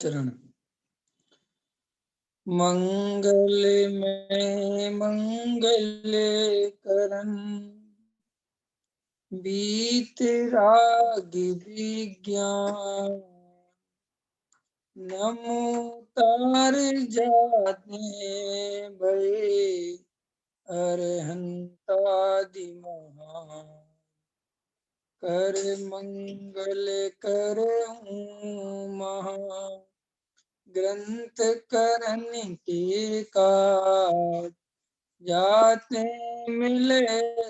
चरण। मंगल में मंगल करन, बीत राग विज्ञान। नमो तार जाते भये, अरहंतादि महान। कर मंगल करऊं महा, ग्रंथ करन के काज। जाते मिले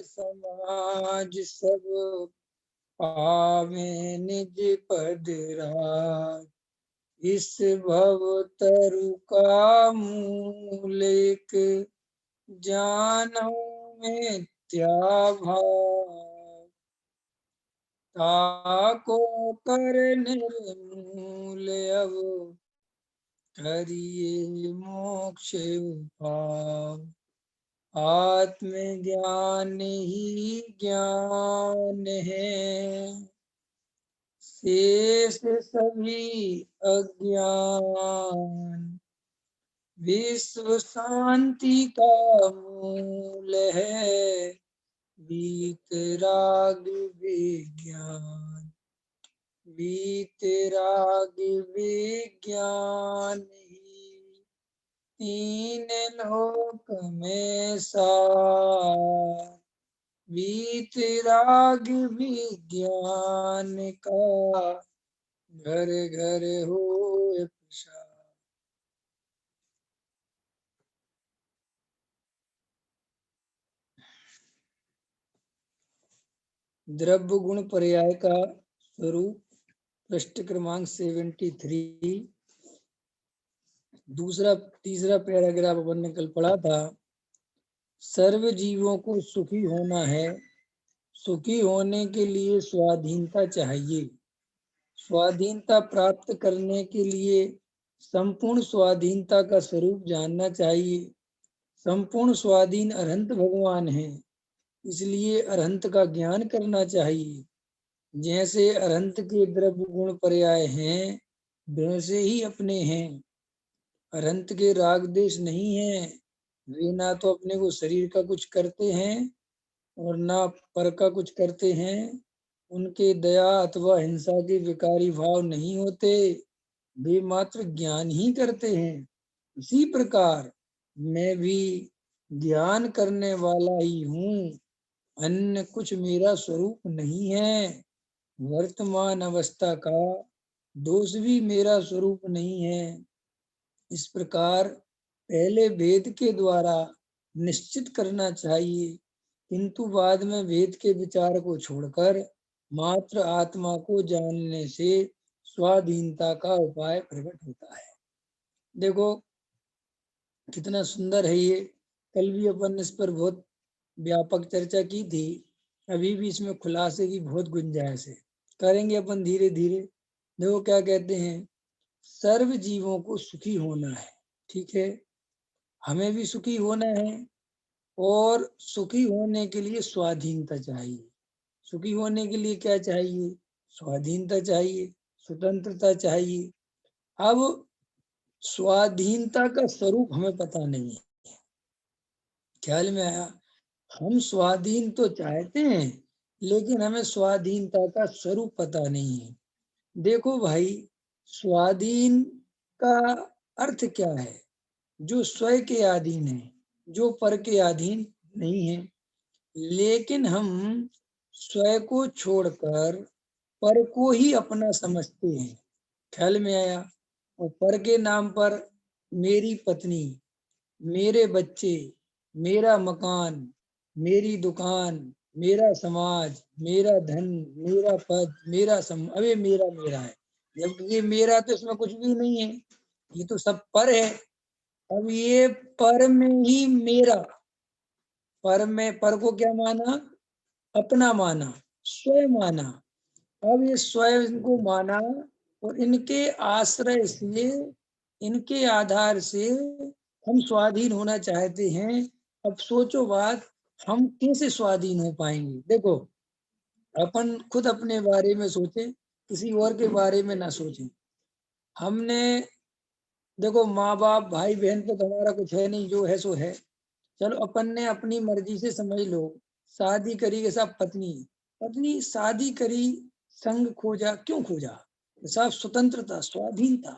समाज सब, पावे निज पद राज। इस भव तरु का मूल एक, जानऊ मिथ्या भाव। ताको कर निर्मूल अब, करिए मोक्ष उपाय। आत्मज्ञान ही ज्ञान है, शेष सभी अज्ञान। विश्व शांति का मूल है, वीतराग विज्ञान। वीतराग विज्ञान ही तीन लोक में सार। वीतराग विज्ञान का घर घर होए प्रसार। द्रव्य गुण पर्याय का स्वरूप, पृष्ठ क्रमांक 73। तीसरा पैराग्राफ अपन ने कल पढ़ा था। सर्व जीवों को सुखी होना है। सुखी होने के लिए स्वाधीनता चाहिए। स्वाधीनता प्राप्त करने के लिए संपूर्ण स्वाधीनता का स्वरूप जानना चाहिए। संपूर्ण स्वाधीन अरहंत भगवान है, इसलिए अरहंत का ज्ञान करना चाहिए। जैसे अरहंत के द्रव्य गुण पर्याय हैं, वैसे ही अपने हैं। अरहंत के राग देश नहीं है। वे ना तो अपने को शरीर का कुछ करते हैं और ना पर का कुछ करते हैं। उनके दया अथवा हिंसा के विकारी भाव नहीं होते, वे मात्र ज्ञान ही करते हैं। इसी प्रकार मैं भी ज्ञान करने वाला ही हूँ, अन्य कुछ मेरा स्वरूप नहीं है। वर्तमान अवस्था का दोष भी मेरा स्वरूप नहीं है। इस प्रकार पहले वेद के द्वारा निश्चित करना चाहिए, किंतु बाद में वेद के विचार को छोड़कर मात्र आत्मा को जानने से स्वाधीनता का उपाय प्रकट होता है। देखो कितना सुंदर है ये। कल भी अपन इस पर बहुत व्यापक चर्चा की थी। अभी भी इसमें खुलासे की बहुत गुंजाइश है, करेंगे अपन धीरे धीरे। देखो क्या कहते हैं, सर्व जीवों को सुखी होना है। ठीक है, हमें भी सुखी होना है और सुखी होने के लिए स्वाधीनता चाहिए। सुखी होने के लिए क्या चाहिए? स्वाधीनता चाहिए, स्वतंत्रता चाहिए। अब स्वाधीनता का स्वरूप हमें पता नहीं है। ख्याल में आया? हम स्वाधीन तो चाहते हैं, लेकिन हमें स्वाधीनता का स्वरूप पता नहीं है। देखो भाई, स्वाधीन का अर्थ क्या है? जो स्वयं के अधीन है, जो पर के अधीन नहीं है। लेकिन हम स्वयं को छोड़कर पर को ही अपना समझते हैं। ख्याल में आया? और पर के नाम पर मेरी पत्नी, मेरे बच्चे, मेरा मकान, मेरी दुकान, मेरा समाज, मेरा धन, मेरा पद, मेरा अबे मेरा मेरा है। जबकि ये मेरा तो इसमें कुछ भी नहीं है, ये तो सब पर है। अब ये पर में ही मेरा, पर में पर को क्या माना? अपना माना, स्वयं माना। अब ये स्वयं को माना और इनके आश्रय से, इनके आधार से हम स्वाधीन होना चाहते हैं। अब सोचो बात, हम कैसे स्वाधीन हो पाएंगे? देखो, अपन खुद अपने बारे में सोचें, किसी और के बारे में ना सोचें। हमने देखो माँ बाप भाई बहन पे तो हमारा कुछ है नहीं, जो है सो है। चलो अपन ने अपनी मर्जी से, समझ लो, शादी करी के साथ पत्नी, पत्नी शादी करी, संग खोजा, क्यों खोजा? साफ स्वतंत्रता, स्वाधीनता।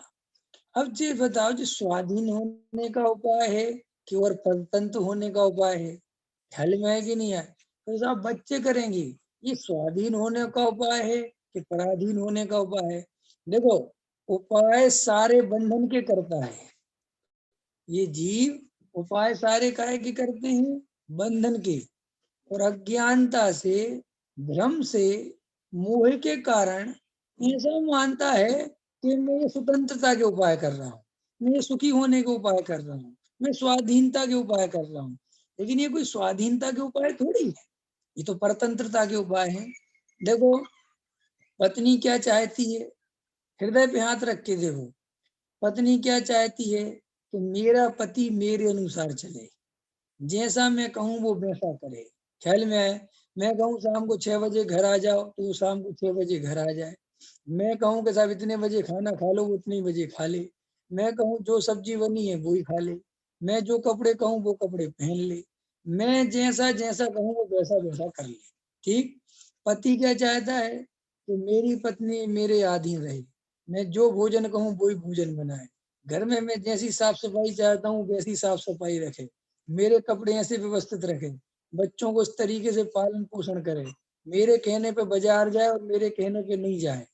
अब ये बताओ, जो स्वाधीन होने का उपाय है कि और परतंत्र होने का उपाय है? ख्याल में है कि नहीं है? तो साहब बच्चे करेंगे, ये स्वाधीन होने का उपाय है कि पराधीन होने का उपाय है? देखो, उपाय सारे बंधन के करता है ये जीव, उपाय सारे काहे के करते हैं? बंधन के। और अज्ञानता से, भ्रम से, मोह के कारण ऐसा मानता है कि मैं ये स्वतंत्रता के उपाय कर रहा हूँ, मैं ये सुखी होने के उपाय कर रहा हूँ, मैं स्वाधीनता के उपाय कर रहा हूँ। लेकिन ये कोई स्वाधीनता के उपाय थोड़ी है, ये तो परतंत्रता के उपाय है। देखो, पत्नी क्या चाहती है, हृदय पे हाथ रख के देखो। पत्नी क्या चाहती है कि मेरा पति मेरे अनुसार चले, जैसा मैं कहूँ वो वैसा करे। ख्याल में आए? मैं कहूँ शाम को 6 बजे घर आ जाओ तो वो शाम को 6 बजे घर आ जाए। मैं कहूँ कि साहब इतने बजे खाना खा लो, वो उतने बजे खा ले। मैं कहूँ जो सब्जी बनी है वो ही खा ले। मैं जो कपड़े कहूँ वो कपड़े पहन ले। मैं जैसा जैसा कहूँ वो वैसा वैसा कर ले। ठीक। पति क्या चाहता है कि मेरी पत्नी मेरे अधीन रहे, मैं जो भोजन कहूँ वो ही भोजन बनाए, घर में मैं जैसी साफ सफाई चाहता हूँ वैसी साफ सफाई रखे, मेरे कपड़े ऐसे व्यवस्थित रखे, बच्चों को इस तरीके से पालन पोषण करे, मेरे कहने पे बाजार जाए और मेरे कहने पे नहीं जाए।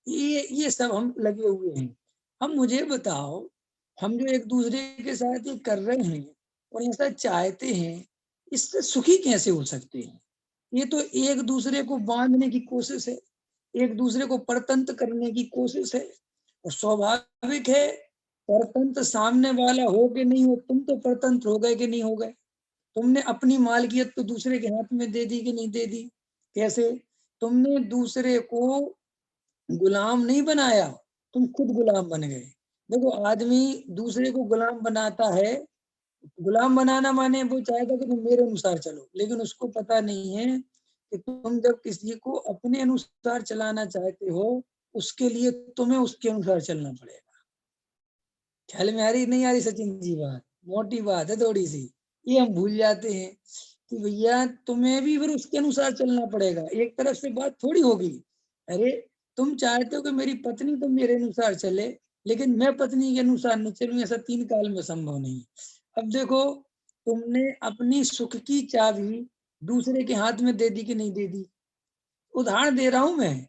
ये सब हम लगे हुए हैं। हम मुझे बताओ, हम जो एक दूसरे के साथ ये कर रहे हैं और ऐसा चाहते हैं, इससे सुखी कैसे हो सकते हैं? ये तो एक दूसरे को बांधने की कोशिश है, एक दूसरे को परतंत्र करने की कोशिश है। और स्वाभाविक है, परतंत्र सामने वाला हो कि नहीं हो, तुम तो परतंत्र हो गए कि नहीं हो गए? तुमने अपनी मालकियत तो दूसरे के हाथ में दे दी कि नहीं दे दी? कैसे? तुमने दूसरे को गुलाम नहीं बनाया, तुम खुद गुलाम बन गए। देखो, आदमी दूसरे को गुलाम बनाता है, गुलाम बनाना माने वो चाहेगा कि तुम मेरे अनुसार चलो, लेकिन उसको पता नहीं है कि तुम जब किसी को अपने अनुसार चलाना चाहते हो, उसके लिए तुम्हें उसके अनुसार चलना पड़ेगा। ख्याल में आ रही नहीं आ रही सचिन जी बात? मोटी बात है थोड़ी सी, ये हम भूल जाते हैं कि भैया तुम्हें भी फिर उसके अनुसार चलना पड़ेगा, एक तरफ से बात थोड़ी होगी। अरे, तुम चाहते हो कि मेरी पत्नी तो मेरे अनुसार चले, लेकिन मैं पत्नी के अनुसार नहीं चलूं, ऐसा 3 काल में संभव नहीं। अब देखो, तुमने अपनी सुख की चाबी दूसरे के हाथ में दे दी कि नहीं दे दी? उदाहरण दे रहा हूं मैं।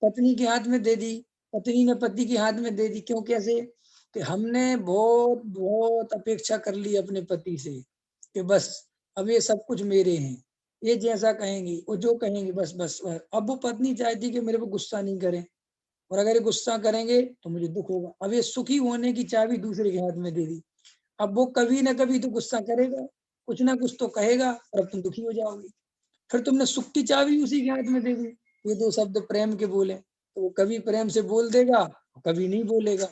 पत्नी के हाथ में दे दी, पत्नी ने पति के हाथ में दे दी। क्यों? कैसे? कि हमने बहुत बहुत अपेक्षा कर ली अपने पति से कि बस अब ये सब कुछ मेरे हैं, ये जैसा कहेंगी, वो जो कहेंगे बस बस बस। अब वो पत्नी चाहती कि मेरे पे गुस्सा नहीं करें, और अगर ये गुस्सा करेंगे तो मुझे दुख होगा। अब ये सुखी होने की चाबी दूसरे के हाथ में दे दी। अब वो कभी ना कभी तो गुस्सा करेगा, कुछ ना कुछ तो कहेगा, और अब तुम दुखी हो जाओगे। फिर तुमने सुख की चाबी उसी के हाथ में दे दी। ये 2 शब्द प्रेम के बोले तो वो कभी प्रेम से बोल देगा, कभी नहीं बोलेगा।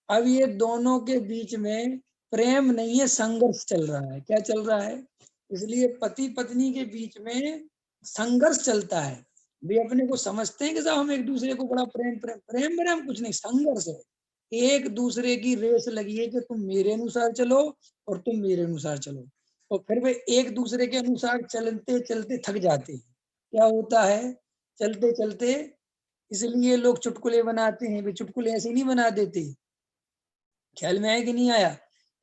अब ये दोनों के बीच में प्रेम नहीं है, संघर्ष चल रहा है। क्या चल रहा है? इसलिए पति पत्नी के बीच में संघर्ष चलता है। वे अपने को समझते हैं कि साहब हम एक दूसरे को बड़ा प्रेम प्रेम प्रेम प्रेम कुछ नहीं, संघर्ष है। एक दूसरे की रेस लगी है कि तुम मेरे अनुसार चलो और तुम मेरे अनुसार चलो। और फिर वे एक दूसरे के अनुसार चलते चलते थक जाते हैं। क्या होता है? चलते चलते, इसलिए लोग चुटकुले बनाते हैं। वे चुटकुले ऐसे नहीं बना देते। ख्याल में है कि नहीं आया?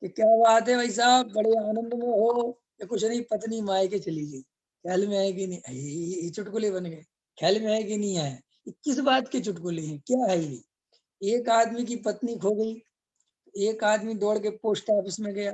कि क्या बात है भाई साहब, बड़े आनंद में हो, या कुछ नहीं, पत्नी मायके चली गई। ख्याल में है कि नहीं? ये चुटकुले बन गए। ख्याल में है कि नहीं आया? किस बात के चुटकुले हैं? क्या है ये? एक आदमी की पत्नी खो गई, एक आदमी दौड़ के पोस्ट ऑफिस में गया,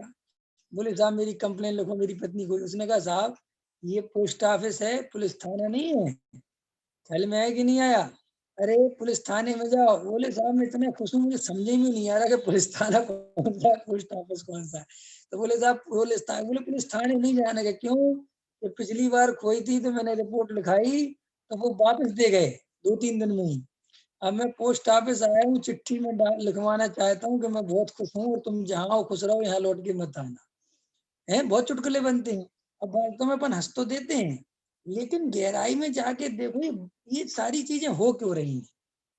बोले साहब मेरी कंप्लेन लिखो, मेरी पत्नी को। उसने कहा साहब ये पोस्ट ऑफिस है, पुलिस थाना नहीं है। ख्याल में है कि नहीं आया? अरे पुलिस थाने में जाओ। बोले साहब मैं इतना खुश हूँ, मुझे समझे में नहीं आ रहा कि पुलिस थाना कौन सा है, पोस्ट ऑफिस कौन सा है। तो बोले साहब पुलिस थाने। बोले पुलिस थाने नहीं जाने का? क्यों? कि पिछली बार खोई थी तो मैंने रिपोर्ट लिखाई तो वो वापस दे गए 2-3 दिन में ही। अब मैं पोस्ट ऑफिस आया हूँ, चिट्ठी में लिखवाना चाहता हूँ कि मैं बहुत खुश हूँ और तुम जहाँ हो खुश रहो, यहाँ लौट के मत आना। है, बहुत चुटकुले बनते हैं। अब बातों में अपन हंस तो देते हैं, लेकिन गहराई में जाके देखो ये सारी चीजें हो क्यों रही हैं?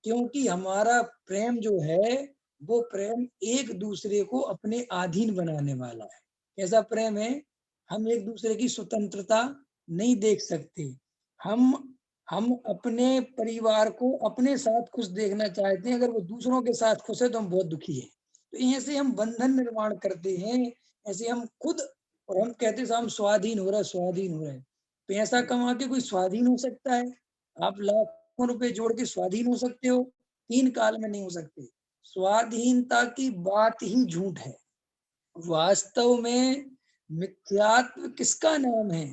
क्योंकि हमारा प्रेम जो है वो प्रेम एक दूसरे को अपने अधीन बनाने वाला है। कैसा प्रेम है? हम एक दूसरे की स्वतंत्रता नहीं देख सकते। हम हम अपने परिवार को अपने साथ खुश देखना चाहते हैं, अगर वो दूसरों के साथ खुश है तो हम बहुत दुखी है। तो ऐसे हम बंधन निर्माण करते हैं, ऐसे हम खुद, और हम कहते हैं हम स्वाधीन हो रहे हैं, स्वाधीन हो रहे हैं। पैसा कमा के कोई स्वाधीन हो सकता है? आप लाखों रुपए जोड़ के स्वाधीन हो सकते हो? 3 काल में नहीं हो सकते। स्वाधीनता की बात ही झूठ है। वास्तव में मिथ्यात्व किसका नाम है?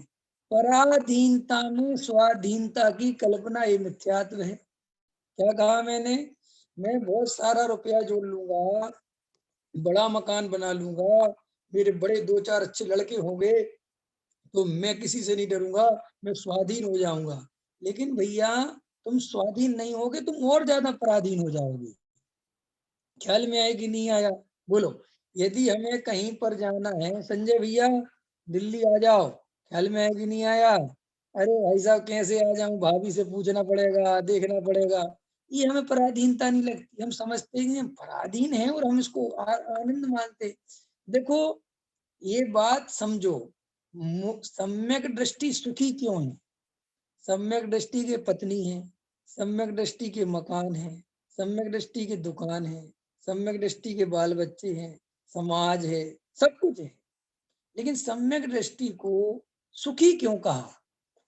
पराधीनता में स्वाधीनता की कल्पना, ये मिथ्यात्व है। क्या कहा मैंने? मैं बहुत सारा रुपया जोड़ लूंगा, बड़ा मकान बना लूंगा, मेरे बड़े 2-4 अच्छे लड़के होंगे, तो मैं किसी से नहीं डरूंगा, मैं स्वाधीन हो जाऊंगा। लेकिन भैया, तुम स्वाधीन नहीं होगे, तुम और ज्यादा पराधीन हो जाओगे। ख्याल में आए कि नहीं आया? बोलो। यदि हमें कहीं पर जाना है, संजय भैया दिल्ली आ जाओ, ख्याल में आए कि नहीं आया? अरे भाई साहब कैसे आ जाऊं, भाभी से पूछना पड़ेगा, देखना पड़ेगा। ये हमें पराधीनता नहीं लगती, हम समझते हैं हम पराधीन हैं और हम इसको आनंद मानते। देखो, ये बात समझो, सम्यक दृष्टि सुखी क्यों है? सम्यक दृष्टि के पत्नी है, सम्यक दृष्टि के मकान है, सम्यक दृष्टि की दुकान है, सम्यक दृष्टि के बाल बच्चे हैं, समाज है, सब कुछ है। लेकिन सम्यक दृष्टि को सुखी क्यों कहा?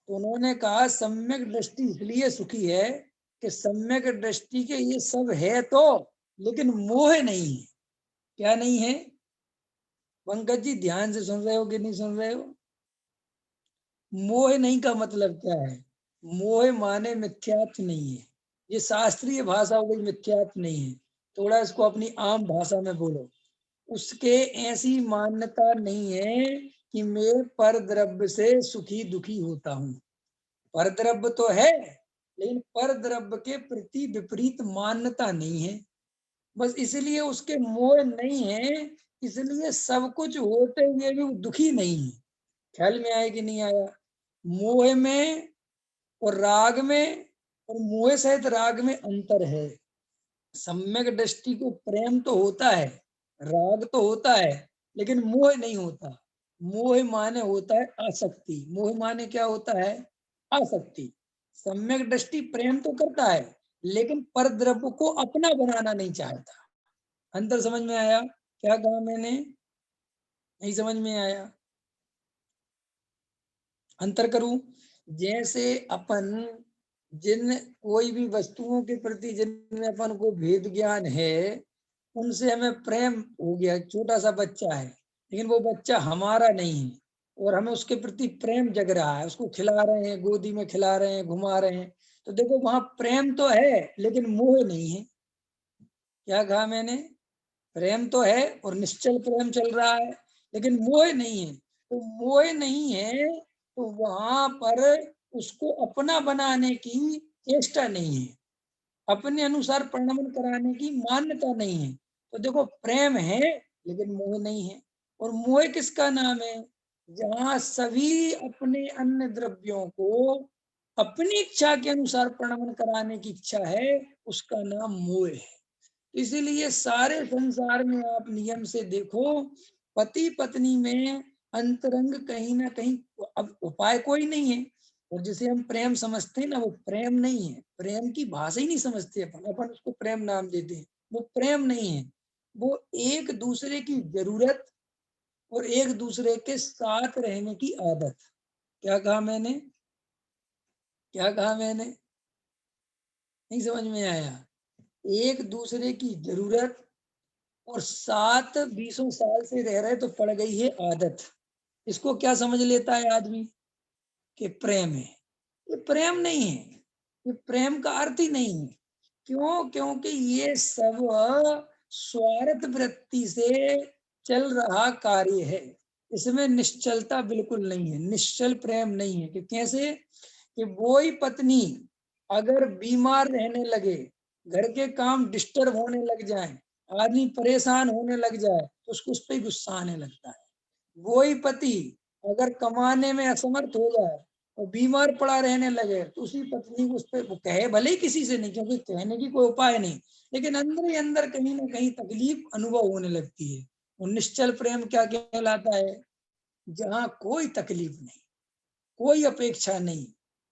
तो उन्होंने कहा सम्यक दृष्टि इसलिए सुखी है कि सम्यक दृष्टि के ये सब है तो, लेकिन मोह नहीं है। क्या नहीं है? पंकज जी ध्यान से सुन रहे हो कि नहीं सुन रहे हो? मोह नहीं का मतलब क्या है? मोह माने मिथ्यात्व नहीं है। ये शास्त्रीय भाषा हो गई, मिथ्यात्व नहीं है। थोड़ा इसको अपनी आम भाषा में बोलो। उसके ऐसी मान्यता नहीं है कि मैं पर द्रव्य से सुखी दुखी होता हूँ। पर द्रव्य तो है, लेकिन पर द्रव्य के प्रति विपरीत मान्यता नहीं है। बस इसलिए उसके मोह नहीं है, इसलिए सब कुछ होते हुए भी वो दुखी नहीं है। ख्याल में आया कि नहीं आया? मोह में और राग में, और मोह सहित राग में अंतर है। सम्यक दृष्टि को प्रेम तो होता है, राग तो होता है, लेकिन मोह नहीं होता। मोह माने होता है आसक्ति। मोह माने क्या होता है? आसक्ति। सम्यक दृष्टि प्रेम तो करता है, लेकिन पर द्रव्य को अपना बनाना नहीं चाहता। अंतर समझ में आया? क्या कहा मैंने? नहीं समझ में आया? अंतर करूं? जैसे अपन जिन कोई भी वस्तुओं के प्रति जिनमें अपन को भेद ज्ञान है, उनसे हमें प्रेम हो गया। छोटा सा बच्चा है, लेकिन वो बच्चा हमारा नहीं है, और हमें उसके प्रति प्रेम जग रहा है, उसको खिला रहे हैं, गोदी में खिला रहे हैं, घुमा रहे हैं। तो देखो वहां प्रेम तो है, लेकिन मोह नहीं है। क्या कहा मैंने? प्रेम तो है और निश्चल प्रेम चल रहा है, लेकिन मोह नहीं है। तो मोह नहीं है, तो वहां पर उसको अपना बनाने की चेष्टा नहीं है, अपने अनुसार परिणमन कराने की मान्यता नहीं है। तो देखो, प्रेम है लेकिन मोह नहीं है। और मोह किसका नाम है? जहां सभी अपने अन्य द्रव्यों को अपनी इच्छा के अनुसार परिणमन कराने की इच्छा है, उसका नाम मोह है। इसीलिए सारे संसार में आप नियम से देखो, पति पत्नी में अंतरंग कहीं ना कहीं, अब उपाय कोई नहीं है। और जिसे हम प्रेम समझते हैं ना, वो प्रेम नहीं है। प्रेम की भाषा ही नहीं समझते अपन अपन उसको प्रेम नाम देते हैं। वो प्रेम नहीं है, वो एक दूसरे की जरूरत और एक दूसरे के साथ रहने की आदत। क्या कहा मैंने? क्या कहा मैंने? नहीं समझ में आया? एक दूसरे की जरूरत, और साथ 20 साल से रह रहे तो पड़ गई है आदत। इसको क्या समझ लेता है आदमी कि प्रेम है? ये प्रेम नहीं है, ये प्रेम का अर्थ ही नहीं है। क्यों? क्योंकि ये सब स्वार्थ वृत्ति से चल रहा कार्य है। इसमें निश्चलता बिल्कुल नहीं है, निश्चल प्रेम नहीं है। कि कैसे? कि वो ही पत्नी अगर बीमार रहने लगे, घर के काम डिस्टर्ब होने लग जाए, आदमी परेशान होने लग जाए, तो उसको उस पर गुस्सा आने लगता है। वो ही पति अगर कमाने में असमर्थ हो जाए, और बीमार पड़ा रहने लगे तो उसी पत्नी को उस पर वो कहे भले ही किसी से नहीं, क्योंकि कहने की कोई उपाय नहीं, लेकिन अंदर ही अंदर कहीं ना कहीं तकलीफ अनुभव होने लगती है। और निश्चल प्रेम क्या कहलाता है? जहाँ कोई तकलीफ नहीं, कोई अपेक्षा नहीं,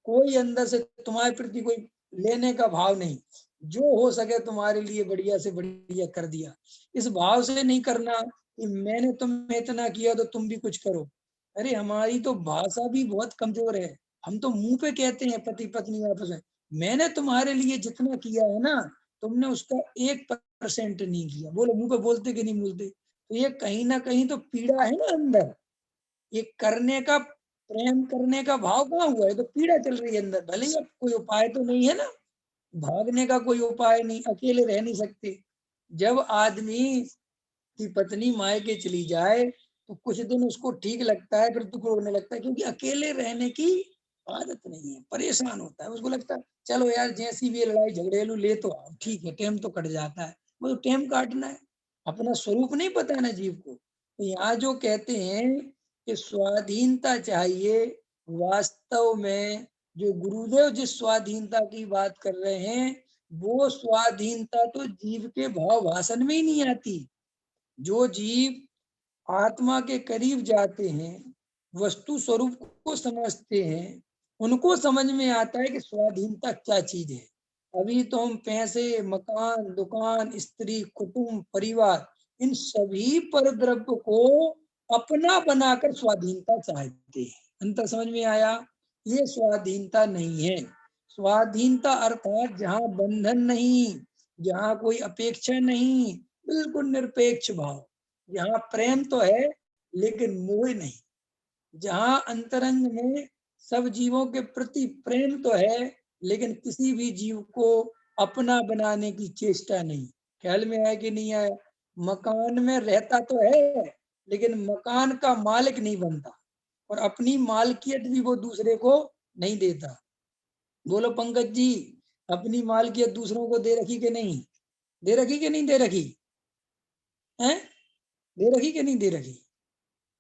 कोई अंदर से तुम्हारे प्रति कोई लेने का भाव नहीं, जो हो सके तुम्हारे लिए बढ़िया से बढ़िया कर दिया। इस भाव से नहीं करना कि मैंने तुम्हें इतना किया तो तुम भी कुछ करो। अरे हमारी तो भाषा भी बहुत कमजोर है। हम तो मुंह पे कहते हैं पति पत्नी आपस में, मैंने तुम्हारे लिए जितना किया है ना, तुमने उसका 1% नहीं किया। बोलो मुंह पे बोलते कि नहीं बोलते? तो ये कहीं ना कहीं तो पीड़ा है ना अंदर। ये करने का, प्रेम करने का भाव कहाँ हुआ है? तो पीड़ा चल रही है अंदर। भले ही अब कोई उपाय तो नहीं है ना, भागने का कोई उपाय नहीं, अकेले रह नहीं सकते। जब आदमी की पत्नी मायके चली जाए तो कुछ दिन उसको ठीक लगता है, फिर दुख होने लगता है, क्योंकि अकेले रहने की आदत नहीं है, परेशान होता है। उसको लगता है चलो यार जैसी भी लड़ाई झगड़ेलू ले तो आओ, ठीक है, टाइम तो कट जाता है। वो तो टाइम काटना है, अपना स्वरूप नहीं पता है ना जीव को। तो यहाँ जो कहते हैं कि स्वाधीनता चाहिए, वास्तव में जो गुरुदेव जिस स्वाधीनता की बात कर रहे हैं, वो स्वाधीनता तो जीव के भाव भाषण में ही नहीं आती। जो जीव आत्मा के करीब जाते हैं, वस्तु स्वरूप को समझते हैं, उनको समझ में आता है कि स्वाधीनता क्या चीज है। अभी तो हम पैसे, मकान, दुकान, स्त्री, कुटुंब, परिवार, इन सभी पर द्रव्य को अपना बनाकर स्वाधीनता चाहते हैं। अंतर समझ में आया? ये स्वाधीनता नहीं है। स्वाधीनता अर्थात जहाँ बंधन नहीं, जहाँ कोई अपेक्षा नहीं, बिल्कुल निरपेक्ष भाव। यहाँ प्रेम तो है लेकिन मोह नहीं। जहाँ अंतरंग में सब जीवों के प्रति प्रेम तो है, लेकिन किसी भी जीव को अपना बनाने की चेष्टा नहीं। ख्याल में आया कि नहीं आया? मकान में रहता तो है लेकिन मकान का मालिक नहीं बनता, और अपनी मालकियत भी वो दूसरे को नहीं देता। बोलो पंकज जी, अपनी मालकियत दूसरों को दे रखी कि नहीं? दे रखी कि नहीं दे रखी है? दे रखी कि नहीं दे रखी?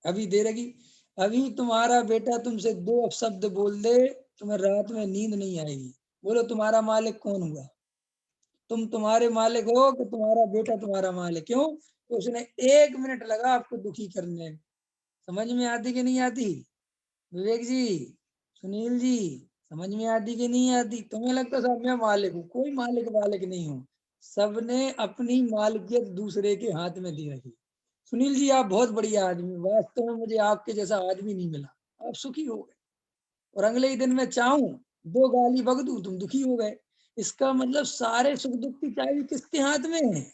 अभी दे रखी। अभी तुम्हारा बेटा तुमसे 2 अपशब्द बोल दे, तुम्हें रात में नींद नहीं आएगी। बोलो तुम्हारा मालिक कौन हुआ? तुम तुम्हारे मालिक हो कि तुम्हारा बेटा तुम्हारा मालिक? क्यों? तो उसने 1 मिनट लगा आपको दुखी करने में। समझ में आती कि नहीं आती? विवेक जी, सुनील जी, समझ में आती कि नहीं आती? तुम्हें लगता सब मैं मालिक हूँ? कोई मालिक वालिक नहीं हूँ। सबने अपनी मालिकियत दूसरे के हाथ में दे रखी। सुनील जी आप बहुत बढ़िया आदमी, वास्तव में मुझे आपके जैसा आदमी नहीं मिला। आप सुखी हो गए, और अगले ही दिन मैं चाहूं 2 गाली बक दूं, तुम दुखी हो गए। इसका मतलब सारे सुख दुख की चाबी किसके हाथ में है?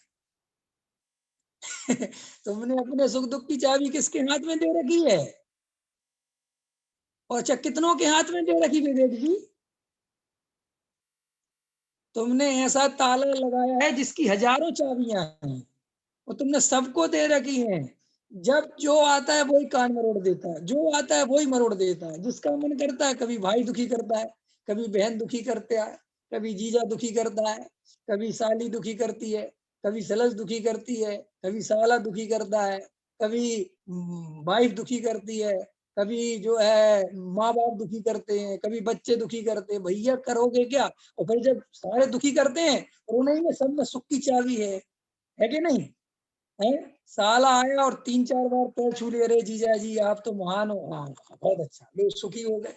तुमने अपने सुख दुख की चाबी किसके हाथ में दे रखी है? और अच्छा कितनों के हाथ में दे रखी विवेक जी? तुमने ऐसा ताला लगाया है जिसकी हजारों चाबियां हैं, और तुमने सबको दे रखी हैं। जब जो आता है वही कान मरोड़ देता है, जो आता है वही मरोड़ देता है। जिसका मन करता है, कभी भाई दुखी करता है, कभी बहन दुखी करता है, कभी जीजा दुखी करता है, कभी साली दुखी करती है, कभी सलस दुखी करती है, कभी साला दुखी करता है, कभी वाइफ दुखी करती है, कभी जो है माँ बाप दुखी करते हैं, कभी बच्चे दुखी करते हैं। भैया करोगे क्या? और फिर जब सारे दुखी करते हैं और उन्हीं में सब में सुख की चाबी है कि नहीं? है? साला आया और 3-4 बार पैर छू लिए, अरे जीजा जी आप तो महान हो। हाँ बहुत अच्छा, लोग सुखी हो गए।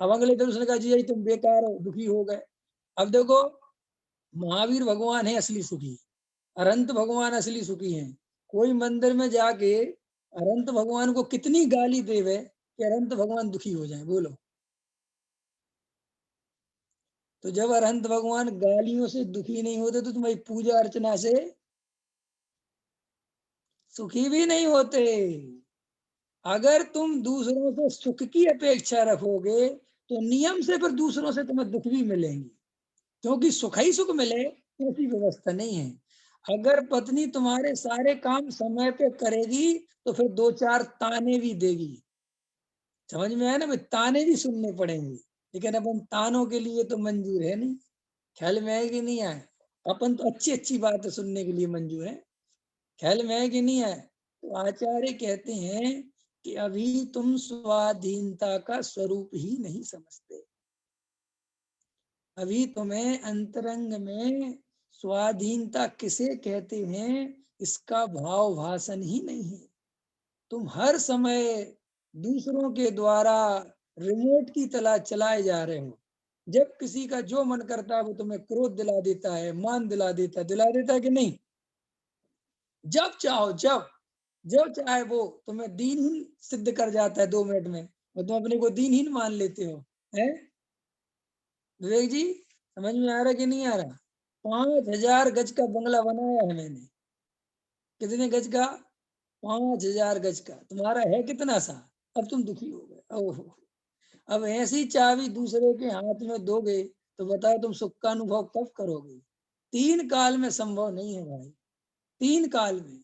अब अगले दिन उसने कहा जीजा जी तुम बेकार हो, दुखी हो गए। अब देखो, महावीर भगवान है असली सुखी, अनंत भगवान असली सुखी हैं। कोई मंदिर में जाके अनंत भगवान को कितनी गाली देवे कि अनंत भगवान दुखी हो जाए? बोलो। तो जब अनंत भगवान गालियों से दुखी नहीं होते तो तुम्हारी पूजा अर्चना से सुखी भी नहीं होते। अगर तुम दूसरों से सुख की अपेक्षा रखोगे तो नियम से फिर दूसरों से तुम्हें दुख भी मिलेंगे, क्योंकि सुख ही सुख मिले ऐसी व्यवस्था नहीं है। अगर पत्नी तुम्हारे सारे काम समय पे करेगी तो फिर 2-4 ताने भी देगी। समझ में आया ना भाई? ताने भी सुनने पड़ेंगे, लेकिन अपन तानों के लिए तो मंजूर है नहीं। ख्याल में है कि नहीं आया? अपन तो अच्छी अच्छी बातें सुनने के लिए मंजूर है। ख्याल में है कि नहीं है? तो आचार्य कहते हैं कि अभी तुम स्वाधीनता का स्वरूप ही नहीं समझते। अभी तुम्हें अंतरंग में स्वाधीनता किसे कहते हैं इसका भाव भाषण ही नहीं है। तुम हर समय दूसरों के द्वारा रिमोट की तरह चलाए जा रहे हो। जब किसी का जो मन करता है वो तुम्हें क्रोध दिला देता है, मान दिला देता है कि नहीं? जब चाहो जब जो चाहे वो तुम्हें दीनहीन सिद्ध कर जाता है 2 मिनट में, और तुम अपने को दीनहीन मान लेते हो। है विवेक जी, समझ में आ रहा कि नहीं आ रहा? 5,000 गज का बंगला बनाया है मैंने। कितने गज का? 5,000 गज का। तुम्हारा है कितना सा? अब तुम दुखी हो गए। ओहो, अब ऐसी चाबी दूसरे के हाथ में दोगे तो बताओ तुम सुख का अनुभव कब करोगे? 3 काल में संभव नहीं है भाई। 3 काल में।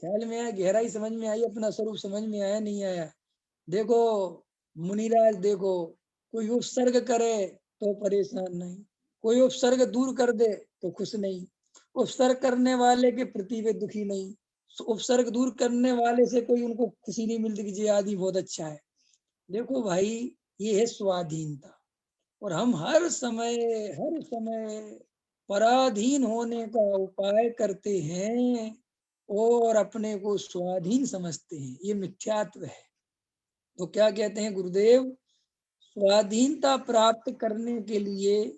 ख्याल में आया? गहराई समझ में आई? अपना स्वरूप समझ में आया नहीं आया? देखो मुनिराज, देखो कोई उपसर्ग करे तो परेशान नहीं, कोई उपसर्ग दूर कर दे तो खुश नहीं, उपसर्ग करने वाले के प्रति वे दुखी नहीं, उपसर्ग दूर करने वाले से कोई उनको खुशी नहीं मिलती कि जी आदि बहुत अच्छा है। देखो भाई, ये है स्वाधीनता। और हम हर समय पराधीन होने का उपाय करते हैं और अपने को स्वाधीन समझते हैं। ये मिथ्यात्व है। तो क्या कहते हैं गुरुदेव? स्वाधीनता प्राप्त करने के लिए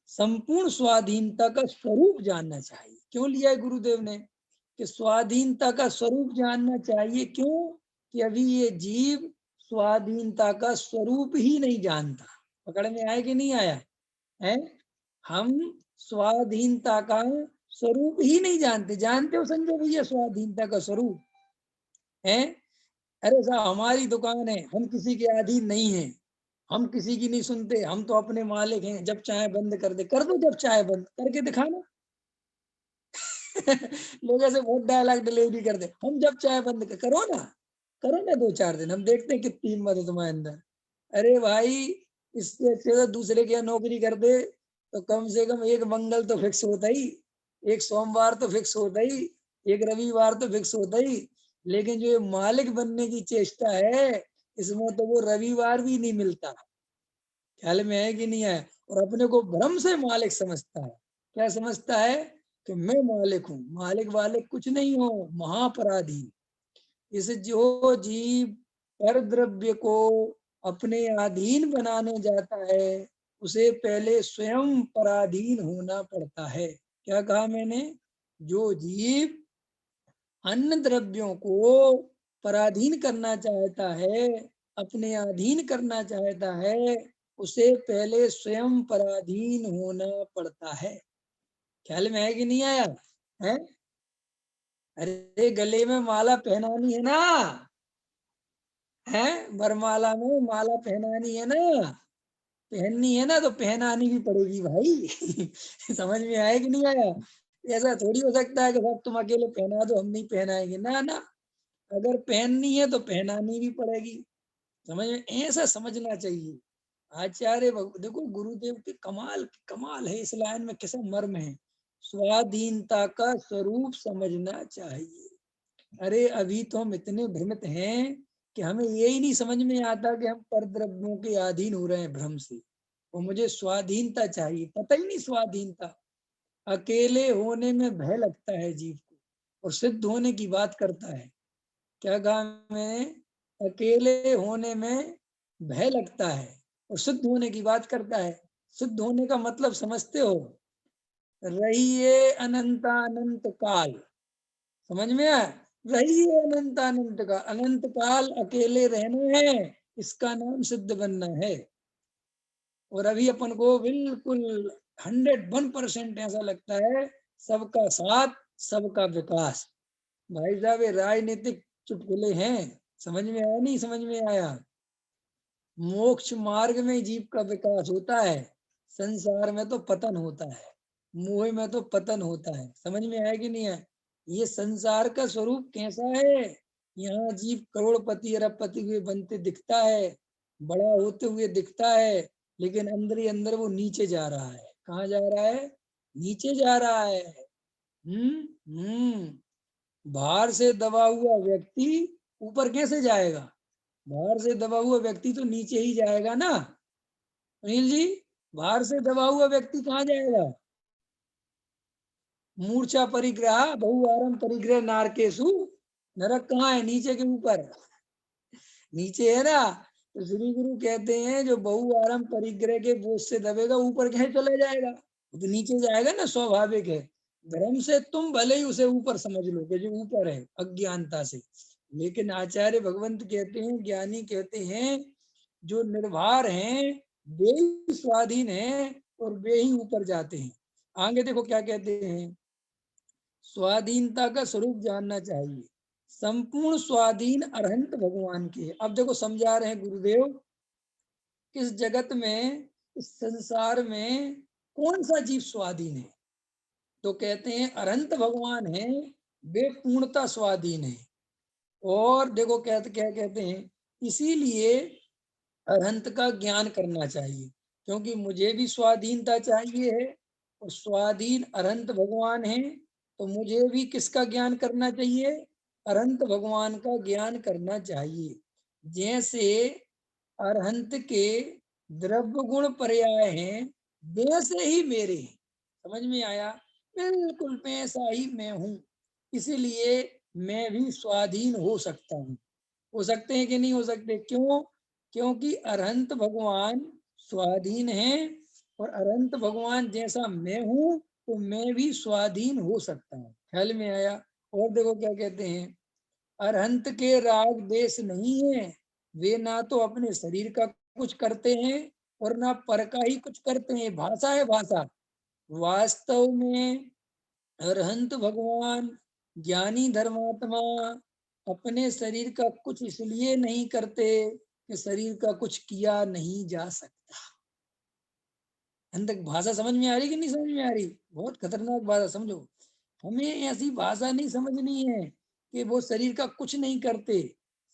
संपूर्ण स्वाधीनता का स्वरूप जानना चाहिए। क्यों लिया है गुरुदेव ने कि स्वाधीनता का स्वरूप जानना चाहिए? क्यों? कि अभी ये जीव स्वाधीनता का स्वरूप ही नहीं जानता। पकड़ में आया कि नहीं आया है? हम स्वाधीनता का स्वरूप ही नहीं जानते। जानते हो संजय भैया स्वाधीनता का स्वरूप? है अरे साहब, हमारी दुकान है, हम किसी के अधीन नहीं है, हम किसी की नहीं सुनते, हम तो अपने मालिक हैं। जब चाहे बंद कर दे, कर दो, जब चाहे बंद करके दिखाना। लोग ऐसे बहुत डायलॉग डिलीवरी कर दे, हम जब चाहे बंद करो ना, करो ना 2-4 दिन, हम देखते हैं कितनी हिम्मत है तुम्हारे अंदर। अरे भाई, इससे अच्छे तो दूसरे के यहाँ नौकरी कर दे तो कम से कम एक मंगल तो फिक्स होता ही, एक सोमवार तो फिक्स होता ही, एक रविवार तो फिक्स होता ही। लेकिन जो ये मालिक बनने की चेष्टा है, इसमें तो वो रविवार भी नहीं मिलता। ख्याल में है कि नहीं है? और अपने को भ्रम से मालिक समझता है। क्या समझता है? कि मैं मालिक हूँ। मालिक वालिक कुछ नहीं हो, महापराधी। इस जो जीव पर द्रव्य को अपने अधीन बनाने जाता है, उसे पहले स्वयं पराधीन होना पड़ता है। क्या कहा मैंने? जो जीव अन्य द्रव्यों को पराधीन करना चाहता है, अपने अधीन करना चाहता है, उसे पहले स्वयं पराधीन होना पड़ता है। ख्याल में है कि नहीं आया? है? अरे गले में माला पहनानी है ना, है? वरमाला में माला पहनानी है ना, पहननी है ना, तो पहनानी भी पड़ेगी भाई। समझ में आया कि नहीं आया? ऐसा थोड़ी हो सकता है कि सब तुम अकेले पहना दो, हम नहीं पहनाएंगे। ना ना, अगर पहननी है तो पहनानी भी पड़ेगी। समझ में? ऐसा समझना चाहिए। देखो गुरुदेव के कमाल कमाल है इस लाइन में, कैसा मर्म है। स्वाधीनता का स्वरूप समझना चाहिए। अरे अभी तो हम इतने भ्रमित हैं कि हमें यही नहीं समझ में आता कि हम परद्रव्यों के अधीन हो रहे हैं भ्रम से। और मुझे स्वाधीनता चाहिए, पता ही नहीं स्वाधीनता। अकेले होने में भय लगता है जीव को, और सिद्ध होने की बात करता है। क्या कहा मैंने? अकेले होने में भय लगता है और सिद्ध होने की बात करता है। सिद्ध होने का मतलब समझते हो? रहिए अनंतानंत काल। समझ में आया? रहिए अनंतानंत का, अनंत काल अकेले रहना है, इसका नाम सिद्ध बनना है। और अभी अपन को बिल्कुल 101% ऐसा लगता है सबका साथ, सबका विकास। भाई साहब, ये राजनीतिक चुटकुले हैं। समझ में आया नहीं समझ में आया? मोक्ष मार्ग में जीव का विकास होता है, संसार में तो पतन होता है, मोह में तो पतन होता है। समझ में आया कि नहीं है? ये संसार का स्वरूप कैसा है? यहाँ जीव करोड़पति अरबपति हुए बनते दिखता है, बड़ा होते हुए दिखता है, लेकिन अंदर ही अंदर वो नीचे जा रहा है। कहाँ जा रहा है? नीचे जा रहा है। हम्म। बाहर से दबा हुआ व्यक्ति ऊपर कैसे जाएगा? बाहर से दबा हुआ व्यक्ति तो नीचे ही जाएगा ना अनिल जी। बाहर से दबा हुआ व्यक्ति कहाँ जाएगा? मूर्छा परिग्रह बहुआरम परिग्रह नारकेशु। नरक कहाँ है? नीचे के ऊपर, नीचे है ना। तो श्री गुरु कहते हैं जो बहुआरम परिग्रह के बोझ से दबेगा ऊपर कहीं चला जाएगा, तो नीचे जाएगा ना, स्वाभाविक है। धर्म से तुम भले ही उसे ऊपर समझ लो कि जो ऊपर है अज्ञानता से, लेकिन आचार्य भगवंत कहते हैं, ज्ञानी कहते हैं जो निर्भर हैं वे ही स्वाधीन हैं और वे ही ऊपर जाते हैं। आगे देखो क्या कहते हैं, स्वाधीनता का स्वरूप जानना चाहिए। संपूर्ण स्वाधीन अरहंत भगवान के। अब देखो समझा रहे हैं गुरुदेव, इस जगत में, इस संसार में कौन सा जीव स्वाधीन है? तो कहते हैं अरहंत भगवान है, वे पूर्णता स्वाधीन है। और देखो कहते क्या कहते हैं, इसीलिए अरहंत का ज्ञान करना चाहिए, क्योंकि मुझे भी स्वाधीनता चाहिए है और स्वाधीन अरहंत भगवान है, तो मुझे भी किसका ज्ञान करना चाहिए? अरहंत भगवान का ज्ञान करना चाहिए। जैसे अरहंत के द्रव्य गुण पर्याय हैं, वैसे ही मेरे हैं। समझ में आया? बिल्कुल वैसा ही मैं हूँ, इसीलिए मैं भी स्वाधीन हो सकता हूँ। हो सकते हैं कि नहीं हो सकते? क्यों? क्योंकि अरहंत भगवान स्वाधीन है और अरहंत भगवान जैसा मैं हूं तो मैं भी स्वाधीन हो सकता हूँ। ख्याल में आया? और देखो क्या कहते हैं, अरहंत के राग देश नहीं है, वे ना तो अपने शरीर का कुछ करते हैं और ना पर का ही कुछ करते हैं। भाषा है भाषा। वास्तव में अरहंत भगवान ज्ञानी धर्मात्मा अपने शरीर का कुछ इसलिए नहीं करते कि शरीर का कुछ किया नहीं जा सकता। अंत भाषा समझ में आ रही कि नहीं समझ में आ रही? बहुत खतरनाक भाषा, समझो। हमें ऐसी भाषा नहीं समझनी है कि वो शरीर का कुछ नहीं करते,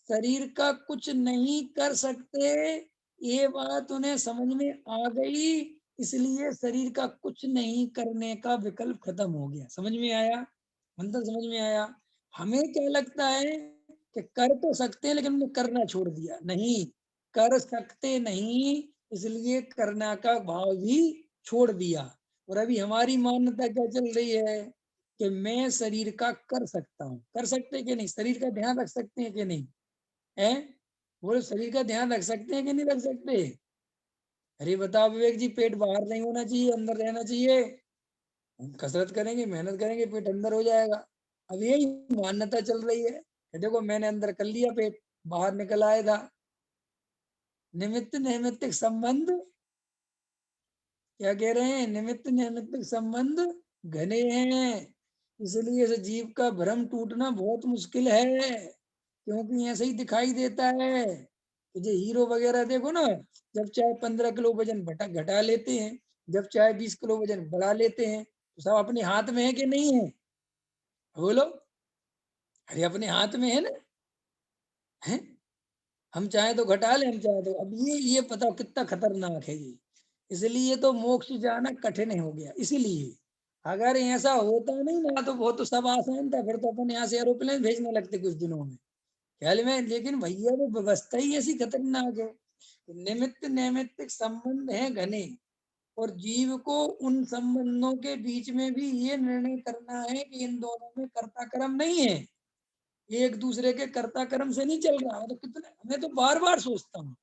शरीर का कुछ नहीं कर सकते, ये बात उन्हें समझ में आ गई, इसलिए शरीर का कुछ नहीं करने का विकल्प खत्म हो गया। समझ में आया? मंत्र समझ में आया? हमें क्या लगता है कि कर तो सकते हैं, लेकिन हमने करना छोड़ दिया। नहीं, कर सकते नहीं, इसलिए करना का भाव भी छोड़ दिया। और अभी हमारी मान्यता क्या चल रही है कि मैं शरीर का कर सकता हूँ। कर सकते कि नहीं? शरीर का ध्यान रख सकते हैं कि नहीं? है? बोले शरीर का ध्यान रख सकते हैं कि नहीं रख सकते? अरे बताओ विवेक जी, पेट बाहर नहीं होना चाहिए, अंदर रहना चाहिए। हम कसरत करेंगे, मेहनत करेंगे, पेट अंदर हो जाएगा। अब यही मान्यता चल रही है कि देखो मैंने अंदर कर लिया, पेट बाहर निकल आएगा। निमित्त नैमित्तिक संबंध, क्या कह रहे हैं? निमित्त नैमित्तिक संबंध घने हैं, इसलिए इस जीव का भ्रम टूटना बहुत मुश्किल है। क्योंकि ऐसे ही दिखाई देता है कि जो हीरो वगैरह देखो ना, जब चाहे 15 किलो वजन घटा लेते हैं, जब चाहे 20 किलो वजन बढ़ा लेते हैं, तो सब अपने हाथ में है कि नहीं है? बोलो। अरे अपने हाथ में है ना, है। हम चाहे तो घटा ले, हम चाहे तो। अब ये पता कितना खतरनाक है ये। इसलिए तो मोक्ष जाना कठिन हो गया। इसीलिए अगर ऐसा होता नहीं ना तो बहुत तो सब आसान था, फिर तो अपन यहाँ से एरोप्लेन भेजने लगते कुछ दिनों में, ख्याल में। लेकिन भैया वो व्यवस्था ही ऐसी खतरनाक है। निमित्त नैमित्तिक संबंध है घने, और जीव को उन संबंधों के बीच में भी ये निर्णय करना है कि इन दोनों में कर्ता कर्म नहीं है, एक दूसरे के कर्ता कर्म से नहीं चल रहा। तो कितने, मैं तो बार बार सोचता हूँ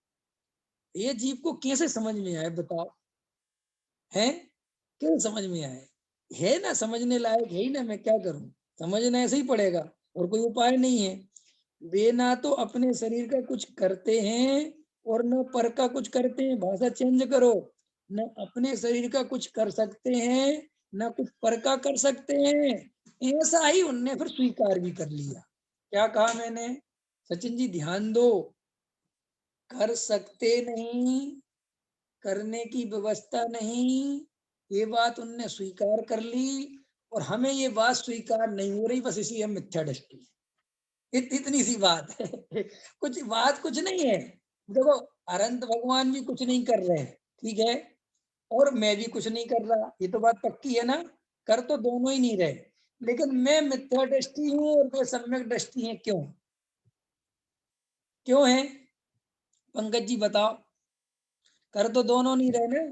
ये जीव को कैसे समझ में आए, बताओ। है? क्यों समझ में आए? है ना, समझने लायक है ही ना। मैं क्या करूं, समझना ऐसे ही पड़ेगा, और कोई उपाय नहीं है। वे ना तो अपने शरीर का कुछ करते हैं और न पर का कुछ करते हैं। भाषा चेंज करो। न अपने शरीर का कुछ कर सकते हैं, न कुछ पर का कर सकते हैं। ऐसा ही उनने फिर स्वीकार भी कर लिया। क्या कहा मैंने? सचिन जी ध्यान दो, कर सकते नहीं, करने की व्यवस्था नहीं, ये बात उनने स्वीकार कर ली। और हमें ये बात स्वीकार नहीं हो रही, बस इसलिए हम मिथ्या दृष्टि। इतनी सी बात है। कुछ बात कुछ नहीं है। देखो अनंत भगवान भी कुछ नहीं कर रहे, ठीक है, और मैं भी कुछ नहीं कर रहा, ये तो बात पक्की है ना। कर तो दोनों ही नहीं रहे, लेकिन मैं मिथ्या दृष्टि हूँ और वे सम्यक दृष्टि है। क्यों? क्यों है? पंकज जी बताओ, कर तो दोनों नहीं रहे ना।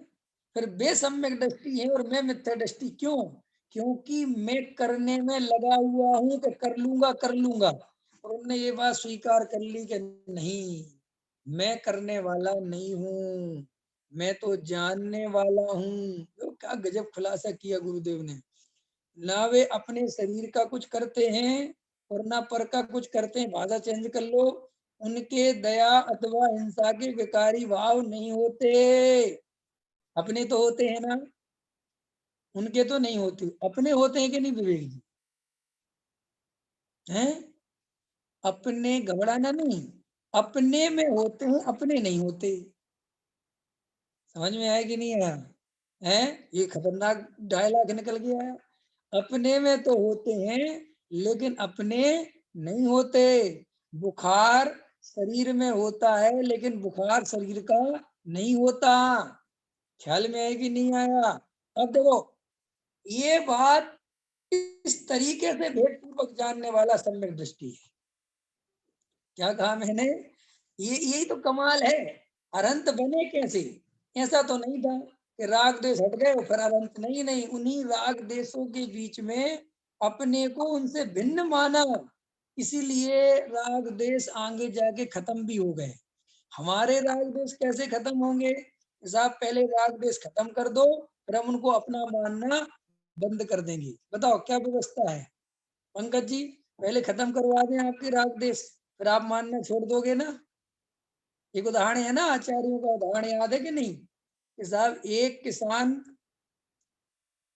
फिर वे सम्यक दृष्टि है और मैं मिथ्या दृष्टि क्यों? क्योंकि मैं करने में लगा हुआ हूं कि कर लूंगा कर लूंगा, और उन्होंने ये बात स्वीकार कर ली कि नहीं, मैं करने वाला नहीं हूँ, मैं तो जानने वाला हूँ। तो क्या गजब खुलासा किया गुरुदेव ने। ना वे अपने शरीर का कुछ करते हैं और ना पर का कुछ करते हैं। भाषा चेंज कर लो। उनके दया अथवा हिंसा के विकारी भाव नहीं होते। अपने तो होते हैं ना, उनके तो नहीं होते। अपने होते हैं कि नहीं विवेक जी? हैं? अपने घबराना नहीं, अपने में होते हैं, अपने नहीं होते। समझ में आया कि नहीं आया? है ये खतरनाक डायलॉग निकल गया है। अपने में तो होते हैं लेकिन अपने नहीं होते। बुखार शरीर में होता है लेकिन बुखार शरीर का नहीं होता। ख्याल में आया कि नहीं आया? अब देखो, ये बात इस तरीके से भेदपूर्वक जानने वाला सम्यक दृष्टि है। क्या कहा मैंने? ये यही तो कमाल है। अनंत बने कैसे? ऐसा तो नहीं था कि राग देश हट गए फिर अनंत। नहीं नहीं, उन्हीं राग देशों के बीच में अपने को उनसे भिन्न माना, इसीलिए राग देश आगे जाके खत्म भी हो गए। हमारे राग देश कैसे खत्म होंगे? साहब पहले राग देश खत्म कर दो, फिर हम उनको अपना मानना बंद कर देंगे। बताओ क्या व्यवस्था है? पंकज जी पहले खत्म करवा दें आपके राग देश, फिर आप मानना छोड़ दोगे ना? एक उदाहरण है ना, आचार्यों का उदाहरण याद है कि नहीं? कि साहब एक किसान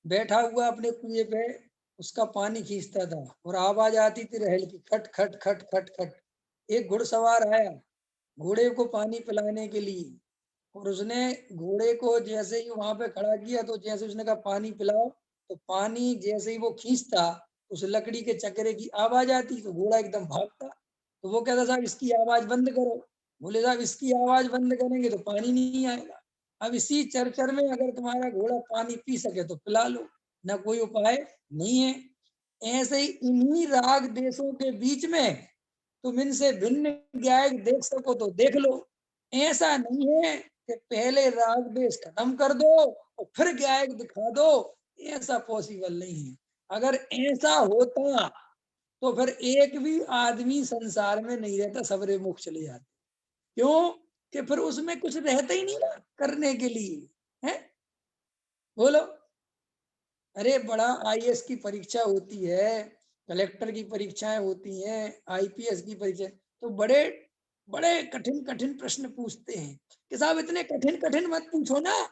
बैठा हुआ अपने कुएं पे, उसका पानी खींचता था और आवाज आती थी रहल की, खट खट खट खट खट। एक घुड़सवार आया घोड़े को पानी पिलाने के लिए, और उसने घोड़े को जैसे ही वहां पे खड़ा किया, तो जैसे उसने कहा पानी पिलाओ, तो पानी जैसे ही वो खींचता, उस लकड़ी के चक्रे की आवाज आती, तो घोड़ा एकदम भागता। तो वो कहता साहब इसकी आवाज बंद करो। बोले साहब इसकी आवाज बंद करेंगे तो पानी नहीं आएगा। अब इसी चरचर में अगर तुम्हारा घोड़ा पानी पी सके तो पिला लो, ना कोई उपाय नहीं है। ऐसे ही इन्हीं राग देशों के बीच में तुम इनसे भिन्न ज्ञाय देख सको तो देख लो। ऐसा नहीं है कि पहले राग देश खत्म कर दो और फिर ज्ञायक दिखा दो, ऐसा पॉसिबल नहीं है। अगर ऐसा होता तो फिर एक भी आदमी संसार में नहीं रहता, सबरे मुख चले जाते। क्यों? कि फिर उसमें कुछ रहता ही नहीं ना करने के लिए। है बोलो। अरे बड़ा आईएएस की परीक्षा होती है, कलेक्टर की परीक्षाएं होती हैं, आईपीएस की परीक्षा, तो बड़े बड़े कठिन कठिन प्रश्न पूछते हैं कि साहब इतने कठिन कठिन मत पूछो ना,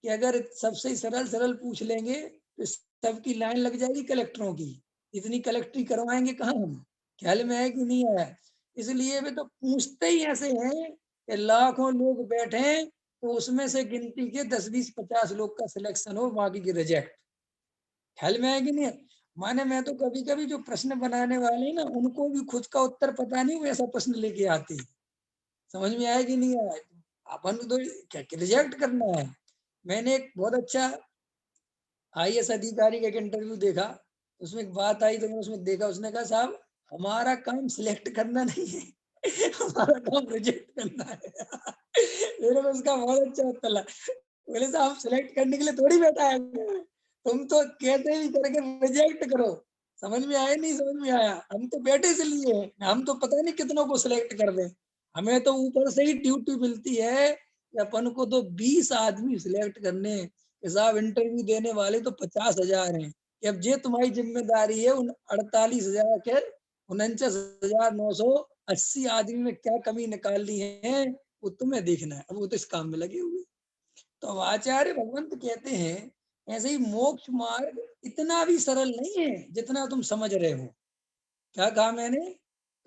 कि अगर सबसे सरल सरल पूछ लेंगे तो सबकी लाइन लग जाएगी कलेक्टरों की। इतनी कलेक्टरी करवाएंगे कहाँ हम? ख्याल में है कि नहीं आया? इसलिए वे तो पूछते ही ऐसे हैं कि लाखों लोग बैठे तो उसमें से गिनती के 10 20 50 लोग का सिलेक्शन हो, बाकी की रिजेक्ट। ख्याल में है कि नहीं? माने मैं तो कभी कभी जो प्रश्न बनाने वाले हैं ना, उनको भी खुद का उत्तर पता नहीं, वैसा प्रश्न लेके आते हैं। समझ में आया कि नहीं आया? अपन को तो क्या रिजेक्ट करना है। मैंने एक बहुत अच्छा आईएएस अधिकारी का एक इंटरव्यू देखा, उसमें एक बात आई तो मैंने उसमें देखा, उसने कहा साहब हमारा काम सिलेक्ट करना नहीं है, हमारा काम रिजेक्ट करना है। मेरे को उसका बहुत अच्छा उत्तर लगा। बोले साहब सिलेक्ट करने के लिए थोड़ी बैठा है, तुम तो कहते भी करके रिजेक्ट करो। समझ में आया नहीं समझ में आया? हम तो बैठे इसलिए हैं, हम तो पता नहीं कितनों को सिलेक्ट कर दें। हमें तो ऊपर से ही ड्यूटी मिलती है कि अपन को तो 20 आदमी सिलेक्ट करने हैं, कि साहब इंटरव्यू देने वाले तो 50,000 हैं, कि अब ये तुम्हारी जिम्मेदारी है उन 48,000 के 49,980 आदमी में क्या कमी निकालनी है, वो तुम्हें देखना है। अब वो तो इस काम में लगे हुए। तो आचार्य भगवंत कहते हैं ऐसे ही मोक्ष मार्ग इतना भी सरल नहीं है जितना तुम समझ रहे हो। क्या कहा मैंने?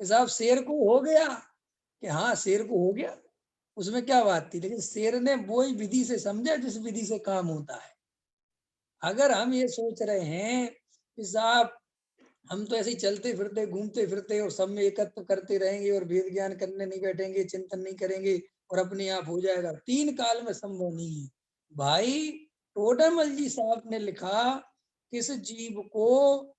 कि साहब शेर को हो गया, कि हाँ शेर को हो गया, उसमें क्या बात थी, लेकिन शेर ने वो ही विधि से समझा जिस विधि से काम होता है। अगर हम ये सोच रहे हैं कि साहब हम तो ऐसे ही चलते फिरते घूमते फिरते और सब में एकत्व करते रहेंगे और भेद ज्ञान करने नहीं बैठेंगे, चिंतन नहीं करेंगे और अपने आप हो जाएगा, 3 काल में संभव नहीं है भाई। टोडरमल जी साहब ने लिखा, किस जीव को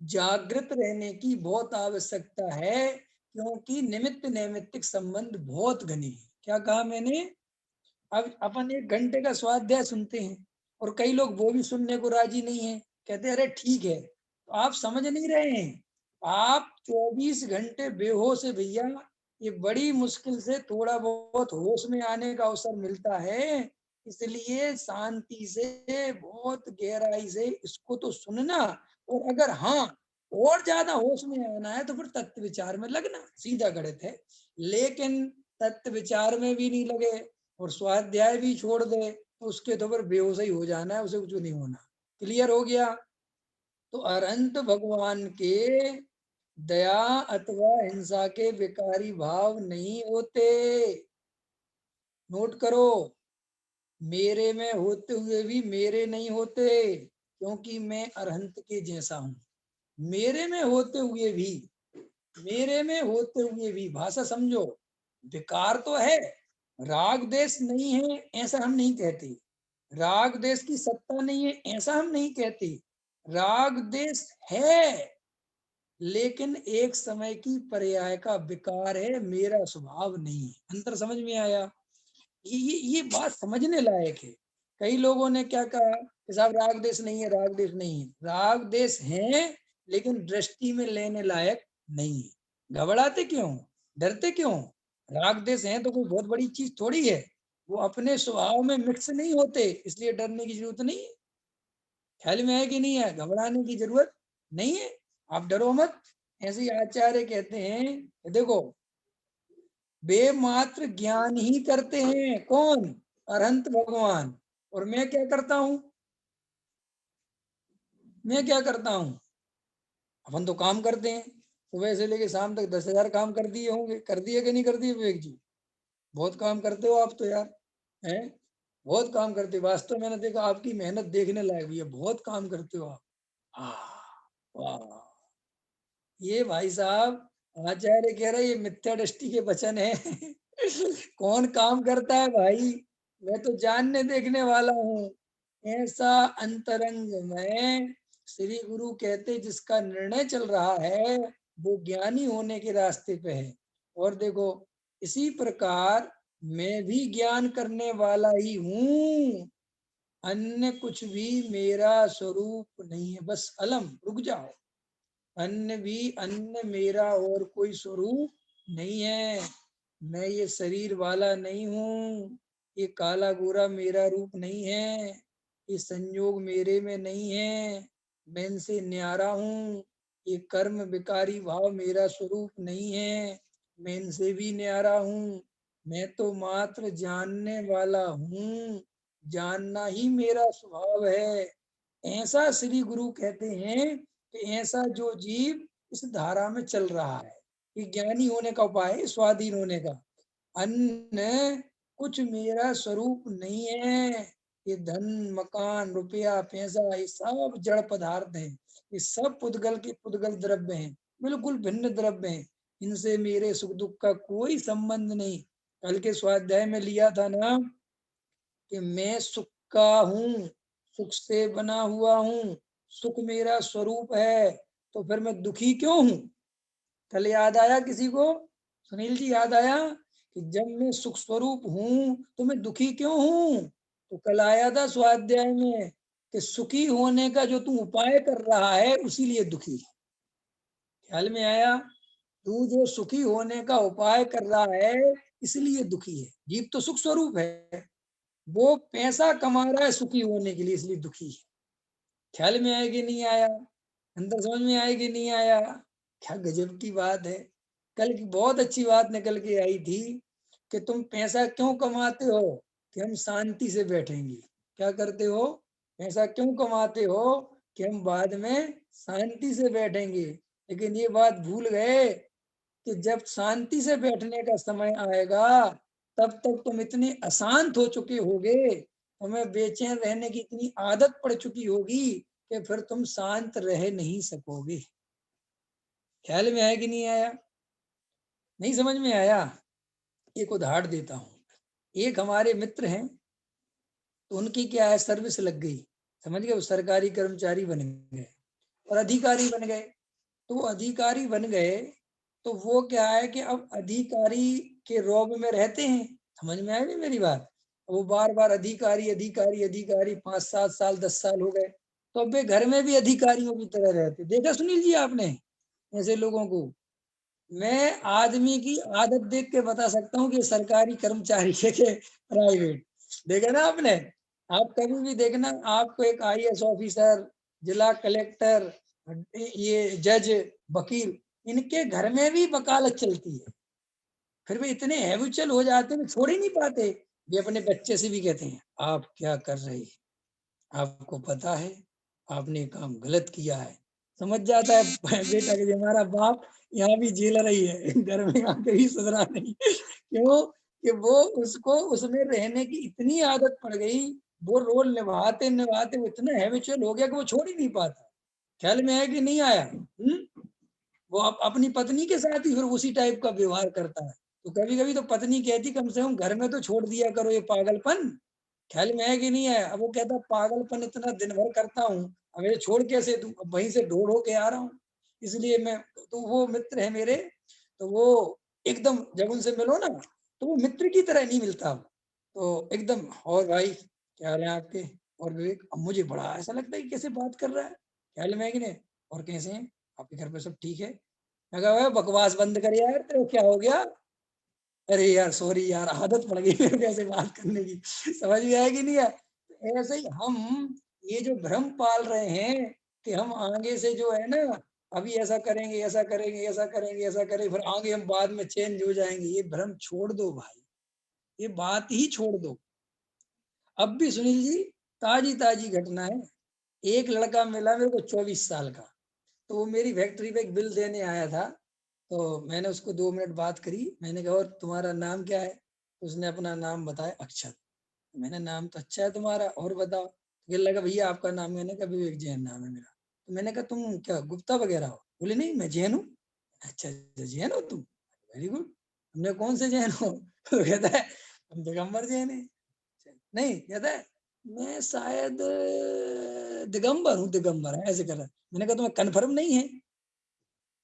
जागृत रहने की बहुत आवश्यकता है, क्योंकि निमित्त नैमित्तिक संबंध बहुत घने हैं। क्या कहा मैंने? अब अपन 1 घंटे का स्वाध्याय सुनते हैं और कई लोग वो भी सुनने को राजी नहीं है, कहते हैं अरे ठीक है। तो आप समझ नहीं रहे हैं, आप 24 घंटे बेहोश है भैया। ये बड़ी मुश्किल से थोड़ा बहुत होश में आने का अवसर मिलता है, इसलिए शांति से बहुत गहराई से इसको तो सुनना। और अगर हाँ और ज्यादा होश में आना है तो फिर तत्व विचार में लगना, सीधा गणित है। लेकिन तत्व विचार में भी नहीं लगे और स्वाध्याय भी छोड़ दे तो उसके तो फिर बेहोश ही हो जाना है, उसे कुछ नहीं होना। क्लियर हो गया? तो अरहंत भगवान के दया अथवा हिंसा के विकारी भाव नहीं होते। नोट करो, मेरे में होते हुए भी मेरे नहीं होते, क्योंकि मैं अरहंत के जैसा हूं। मेरे में होते हुए भी, मेरे में होते हुए भी, भाषा समझो, विकार तो है, राग देश नहीं है ऐसा हम नहीं कहते, राग देश की सत्ता नहीं है ऐसा हम नहीं कहते, राग देश है लेकिन एक समय की पर्याय का विकार है, मेरा स्वभाव नहीं है। अंतर समझ में आया? ये बात समझने लायक है। कई लोगों ने क्या कहा कि साहब राग देश नहीं है, राग देश नहीं है। राग देश है लेकिन दृष्टि में लेने लायक नहीं है। घबराते क्यों, डरते क्यों? राग देश है तो कोई बहुत बड़ी चीज थोड़ी है, वो अपने स्वभाव में मिक्स नहीं होते, इसलिए डरने की जरूरत नहीं है। ख्याल में है कि नहीं है? घबराने की जरूरत नहीं है, आप डरो मत। ऐसे ही आचार्य कहते हैं, देखो वे मात्र ज्ञान ही करते हैं, कौन? अरहंत भगवान। और मैं क्या करता हूं? मैं क्या करता हूं? अपन तो काम करते हैं, सुबह से लेके शाम तक 10,000 काम कर दिए होंगे, कर दिए कि नहीं कर दिए विवेक जी? बहुत काम करते हो आप तो यार, हैं? बहुत काम करते हो, वास्तव में मैंने देखा आपकी मेहनत देखने लायक भी है, बहुत काम करते हो आप। वाह, ये भाई साहब आचार्य कह रहे ये मिथ्या दृष्टि के वचन है। कौन काम करता है भाई? मैं तो जानने देखने वाला हूँ। ऐसा अंतरंग में श्री गुरु कहते जिसका निर्णय चल रहा है वो ज्ञानी होने के रास्ते पे है। और देखो इसी प्रकार मैं भी ज्ञान करने वाला ही हूँ, अन्य कुछ भी मेरा स्वरूप नहीं है। बस अलम, रुक जाओ। अन्य भी, अन्य मेरा और कोई स्वरूप नहीं है। मैं ये शरीर वाला नहीं हूँ, ये काला गोरा मेरा रूप नहीं है, ये संयोग मेरे में नहीं है, मैं इनसे न्यारा हूँ। ये कर्म विकारी भाव मेरा स्वरूप नहीं है, मैं इनसे भी न्यारा हूँ। मैं तो मात्र जानने वाला हूँ, जानना ही मेरा स्वभाव है। ऐसा श्री गुरु कहते हैं कि ऐसा जो जीव इस धारा में चल रहा है, ये ज्ञानी होने का उपाय है, स्वाधीन होने का। अन्य कुछ मेरा स्वरूप नहीं है। ये धन मकान रुपया पैसा ये सब जड़ पदार्थ हैं, ये सब पुद्गल के पुद्गल द्रव्य हैं, बिल्कुल भिन्न द्रव्य हैं। इनसे मेरे सुख दुख का कोई संबंध नहीं। कल के स्वाध्याय में लिया था ना कि मैं सुख का हूँ, सुख से बना हुआ हूँ, सुख मेरा स्वरूप है, तो फिर मैं दुखी क्यों हूँ? कल याद आया किसी को? सुनील जी याद आया कि जब मैं सुख स्वरूप हूँ तो मैं दुखी क्यों हूँ? तो कल आया था स्वाध्याय में कि सुखी होने का जो तू उपाय कर रहा है उसी लिए दुखी है। ख्याल में आया? तू जो सुखी होने का उपाय कर रहा है इसलिए दुखी है। जीव तो सुख स्वरूप है, वो पैसा कमा रहा है सुखी होने के लिए, इसलिए दुखी है। ख्याल में आया कि नहीं आया? अंदर समझ में आया कि नहीं आया? क्या गजब की बात है। कल की बहुत अच्छी बात निकल के आई थी कि तुम पैसा क्यों कमाते हो? कि हम शांति से बैठेंगे। क्या करते हो? पैसा क्यों कमाते हो? कि हम बाद में शांति से बैठेंगे। लेकिन ये बात भूल गए कि जब शांति से बैठने का समय आएगा तब तक तुम इतने अशांत हो चुके होगे, तुम्हें बेचैन रहने की इतनी आदत पड़ चुकी होगी कि फिर तुम शांत रह नहीं सकोगे। ख्याल में आया कि नहीं आया? नहीं समझ में आया? एक उदाहरण देता हूँ। एक हमारे मित्र हैं, तो उनकी क्या है, सर्विस लग गई, समझ गए, वो सरकारी कर्मचारी बन गए और अधिकारी बन गए। तो वो अधिकारी बन गए तो वो क्या है कि अब अधिकारी के रौब में रहते हैं। समझ में आई नहीं मेरी बात? वो बार बार अधिकारी अधिकारी अधिकारी 5-7 साल 10 साल हो गए, तो अब वे घर में भी अधिकारियों की तरह रहते। देखा सुनील जी आपने ऐसे लोगों को? मैं आदमी की आदत देख के बता सकता हूँ कि सरकारी कर्मचारी है कि प्राइवेट। देखा ना आपने? आप कभी भी देखना, आपको एक आईएएस ऑफिसर, जिला कलेक्टर, ये जज, वकील, इनके घर में भी वकालत चलती है। फिर भी इतने हैबिचुअल हो जाते हैं, छोड़ ही नहीं पाते। ये अपने बच्चे से भी कहते हैं, आप क्या कर रहे हैं? आपको पता है आपने काम गलत किया है। समझ जाता है बेटा कि हमारा बाप यहाँ भी जेल रही है, घर में आके भी सुधरा नहीं। क्यों? कि वो उसको उसमें रहने की इतनी आदत पड़ गई, वो रोल निभाते निभाते वो इतना हैबिचुअल हो गया कि वो छोड़ ही नहीं पाता। ख्याल में है कि नहीं आया? वो अपनी पत्नी के साथ ही फिर उसी टाइप का व्यवहार करता है। तो कभी कभी तो पत्नी कहती कम से कम घर में तो छोड़ दिया करो ये पागलपन। ख्याल में है कि नहीं है? अब वो कहता पागलपन इतना दिन भर करता हूँ, अब ये छोड़ कैसे दूं? अब वहीं से ढोड़ होके आ रहा हूँ। इसलिए मैं, तो वो मित्र है मेरे, तो वो एकदम जब उनसे मिलो ना, तो वो मित्र की तरह नहीं मिलता। तो एकदम, और भाई क्या हाल है आपके? और विवेक, अब मुझे बड़ा ऐसा लगता है कि कैसे बात कर रहा है। ख्याल में है कि नहीं? और कैसे हैं? आपके घर पे सब ठीक है? मैं कहा बकवास बंद कर यार, तेरे को क्या हो गया? अरे यार सॉरी यार, आदत पड़ गई मेरे को ऐसे बात करने की। समझ में आया कि नहीं है? ऐसे ही हम ये जो भ्रम पाल रहे हैं कि हम आगे से जो है ना, अभी ऐसा करेंगे ऐसा करेंगे ऐसा करेंगे ऐसा करेंगे, फिर आगे हम बाद में चेंज हो जाएंगे, ये भ्रम छोड़ दो भाई, ये बात ही छोड़ दो। अब भी सुनील जी, ताजी ताजी घटना है। एक लड़का मिला मेरे को 24 साल का, तो वो मेरी फैक्ट्री पे एक बिल देने आया था। तो मैंने उसको 2 मिनट बात करी, मैंने कहा और तुम्हारा नाम क्या है? उसने अपना नाम बताया, अक्षत। मैंने, नाम तो अच्छा है तुम्हारा, और बताओ। ये लगा भैया आपका नाम? मैंने कहा विवेक जैन नाम है मेरा। तो मैंने कहा तुम क्या गुप्ता वगैरह हो? बोले नहीं मैं जैन हूँ। अच्छा अच्छा, जैन हो तुम? Very good. हमने कौन से जैन हो? तो कहता है हम दिगंबर जैन है। नहीं, कहता है मैं शायद दिगंबर हूँ, दिगंबर है, ऐसे कर रहा है। मैंने कहा तुम्हें कन्फर्म नहीं है?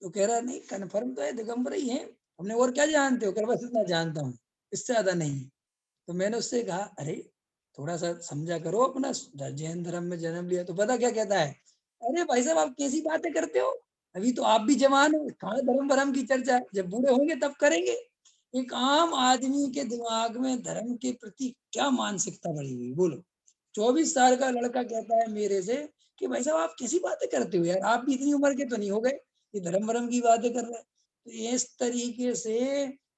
तो कह रहा नहीं कन्फर्म तो है, दिगंबर ही है। हमने और क्या जानते हो? कर बस इतना जानता हूँ, इससे ज्यादा नहीं। तो मैंने उससे कहा अरे थोड़ा सा समझा करो, अपना जैन धर्म में जन्म लिया। तो पता क्या कहता है? अरे भाई साहब आप कैसी बातें करते हो, अभी तो आप भी जवान हो, कहाँ धर्म भरम की चर्चा है, जब बूढ़े होंगे तब करेंगे। एक आम आदमी के दिमाग में धर्म के प्रति क्या मानसिकता बढ़ी हुई, बोलो। 24 साल का लड़का कहता है मेरे से कि भाई साहब आप कैसी बातें करते हो यार, आप भी इतनी उम्र के तो नहीं हो गए, ये धर्म भरम की बातें कर रहे हैं। तो इस तरीके से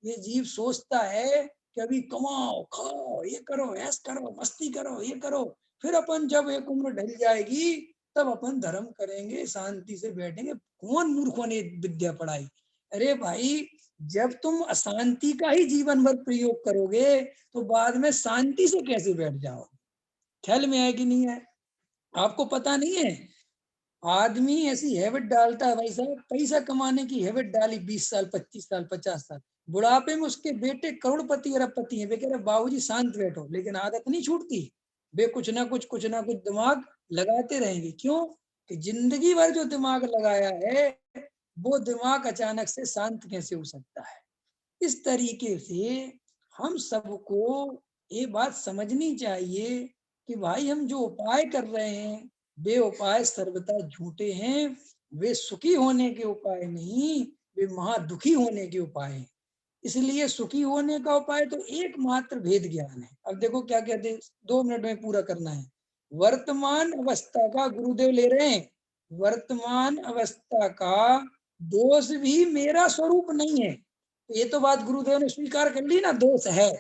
ये जीव सोचता है कि अभी कमाओ खाओ, ये करो, ऐस करो, मस्ती करो, ये करो, फिर अपन जब एक उम्र ढल जाएगी तब अपन धर्म करेंगे, शांति से बैठेंगे। कौन मूर्खों ने विद्या पढ़ाई? अरे भाई, जब तुम अशांति का ही जीवन भर प्रयोग करोगे तो बाद में शांति से कैसे बैठ जाओ? ख्याल में है कि नहीं है? आपको पता नहीं है, आदमी ऐसी हैबिट डालता है भाई साहब, पैसा कमाने की हैबिट डाली 20 साल 25 साल 50 साल, बुढ़ापे में उसके बेटे करोड़पति अरबपति हैं, वे कह रहे बाबूजी शांत बैठो, लेकिन आदत नहीं छूटती। वे कुछ ना कुछ दिमाग लगाते रहेंगे। क्यों? कि जिंदगी भर जो दिमाग लगाया है वो दिमाग अचानक से शांत कैसे हो सकता है? इस तरीके से हम सबको ये बात समझनी चाहिए कि भाई हम जो उपाय कर रहे हैं वे उपाय सर्वथा झूठे हैं। वे सुखी होने के उपाय नहीं, वे महादुखी होने के उपाय हैं। इसलिए सुखी होने का उपाय तो एकमात्र भेद ज्ञान है। अब देखो क्या कहते हैं, 2 मिनट में पूरा करना है। वर्तमान अवस्था का गुरुदेव ले रहे हैं, वर्तमान अवस्था का दोष भी मेरा स्वरूप नहीं है। ये तो बात गुरुदेव ने स्वीकार कर ली ना, दोष है।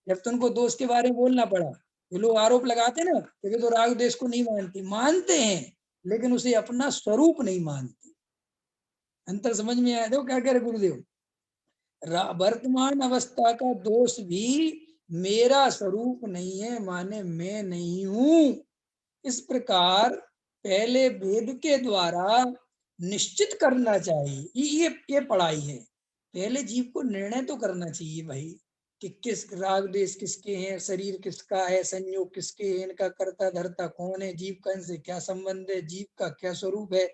जब तुमको दोष के बारे में बोलना पड़ा, ये लोग आरोप लगाते ना कि वे तो राग देश को नहीं मानते, मानते हैं लेकिन उसे अपना स्वरूप नहीं मानते। अंतर समझ में आया? देखो क्या कह रहे गुरुदेव, वर्तमान अवस्था का दोष भी मेरा स्वरूप नहीं है, माने मैं नहीं हूं। इस प्रकार पहले वेद के द्वारा निश्चित करना चाहिए, ये पढ़ाई है। पहले जीव को निर्णय तो करना चाहिए भाई कि किस राग देश किसके हैं, शरीर किसका है, संयोग किसके हैं, इनका कर्ता धर्ता कौन है, जीव का इनसे क्या संबंध है, जीव का क्या स्वरूप है।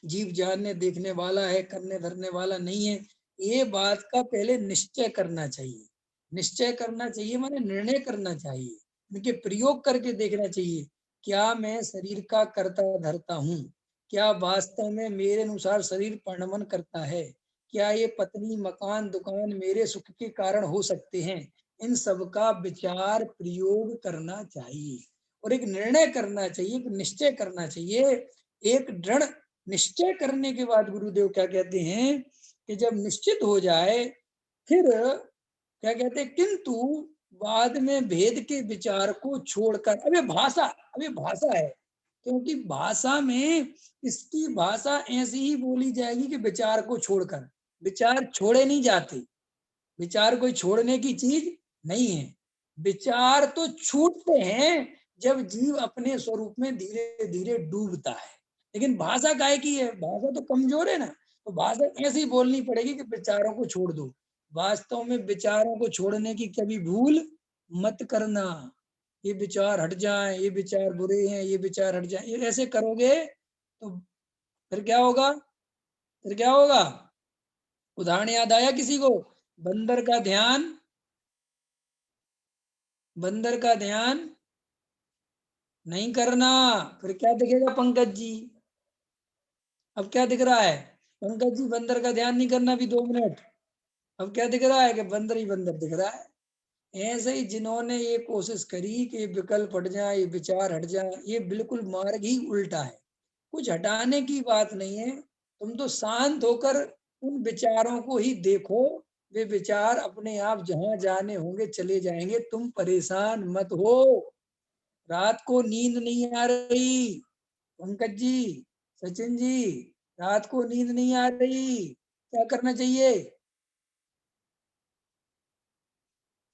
जीव जानने देखने वाला है, करने धरने वाला नहीं है। ये बात का पहले निश्चय करना चाहिए। निश्चय करना चाहिए माने निर्णय करना चाहिए, इनके प्रयोग करके देखना चाहिए। क्या मैं शरीर का कर्ता धरता हूँ? क्या वास्तव में मेरे अनुसार शरीर परिणमन करता है? क्या ये पत्नी, मकान, दुकान मेरे सुख के कारण हो सकते हैं? इन सब का विचार प्रयोग करना चाहिए और एक निर्णय करना चाहिए, एक निश्चय करना चाहिए। एक दृढ़ निश्चय करने के बाद गुरुदेव क्या कहते हैं कि जब निश्चित हो जाए, फिर क्या कहते हैं, किंतु बाद में भेद के विचार को छोड़कर, अभी भाषा है, क्योंकि भाषा में इसकी भाषा ऐसी ही बोली जाएगी कि विचार को छोड़कर। विचार छोड़े नहीं जाते, विचार कोई छोड़ने की चीज नहीं है। विचार तो छूटते हैं जब जीव अपने स्वरूप में धीरे धीरे डूबता है। लेकिन भाषा काय की है, भाषा तो कमजोर है ना, तो भाषा ऐसी बोलनी पड़ेगी कि विचारों को छोड़ दो। वास्तव में विचारों को छोड़ने की कभी भूल मत करना। ये विचार हट जाए, ये विचार बुरे हैं, ये विचार हट जाए, ये ऐसे करोगे तो फिर क्या होगा? फिर क्या होगा? उदाहरण याद आया किसी को? बंदर का ध्यान, बंदर का ध्यान नहीं करना, फिर क्या दिखेगा पंकज जी? अब क्या दिख रहा है? पंकज जी, बंदर का ध्यान नहीं करना भी 2 मिनट। अब क्या दिख रहा है कि बंदर ही बंदर दिख रहा है। ऐसे ही जिन्होंने ये कोशिश करी कि विकल्प हट जाए, ये विचार हट जाए, ये बिल्कुल मार्ग ही उल्टा है। कुछ हटाने की बात नहीं है, तुम तो शांत होकर उन विचारों को ही देखो। वे विचार अपने आप जहां जाने होंगे चले जाएंगे, तुम परेशान मत हो। रात को नींद नहीं आ रही पंकज जी, सचिन जी, रात को नींद नहीं आ रही, क्या करना चाहिए?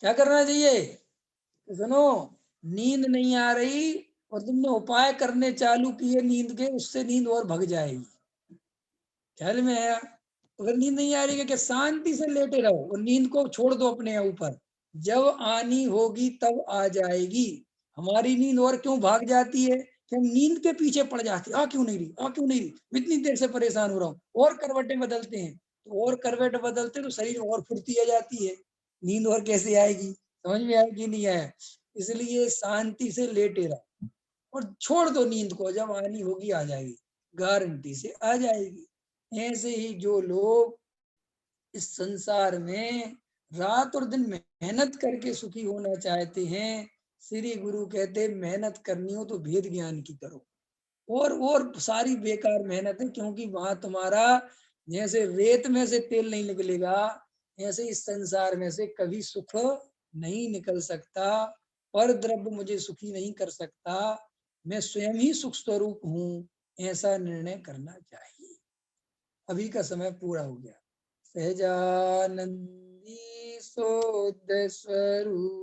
क्या करना चाहिए? तो सुनो, नींद नहीं आ रही और तुमने उपाय करने चालू किए नींद के, उससे नींद और भग जाएगी। ख्याल में आया? अगर नींद नहीं आ रही है, क्या शांति से लेटे रहो और नींद को छोड़ दो अपने ऊपर। जब आनी होगी तब आ जाएगी। हमारी नींद और क्यों भाग जाती है कि हम नींद के पीछे पड़ जाते हैं। आ क्यों नहीं रही, आ क्यों नहीं रही, मैं इतनी देर से परेशान हो रहा हूँ, और करवटें बदलते हैं। तो और करवट बदलते तो शरीर और फुर्ती आ जाती है, नींद और कैसे आएगी? समझ में आएगी नहीं आया? इसलिए शांति से लेटे रहो और छोड़ दो नींद को, जब आनी होगी आ जाएगी, गारंटी से आ जाएगी। ऐसे ही जो लोग इस संसार में रात और दिन मेहनत करके सुखी होना चाहते हैं, श्री गुरु कहते मेहनत करनी हो तो भेद ज्ञान की करो। और सारी बेकार मेहनत है, क्योंकि वहां तुम्हारा जैसे रेत में से तेल नहीं निकलेगा, ऐसे इस संसार में से कभी सुख नहीं निकल सकता। पर द्रव्य मुझे सुखी नहीं कर सकता, मैं स्वयं ही सुख स्वरूप हूँ, ऐसा निर्णय करना चाहिए। अभी का समय पूरा हो गया। सहजानंदी सोद स्वरूप।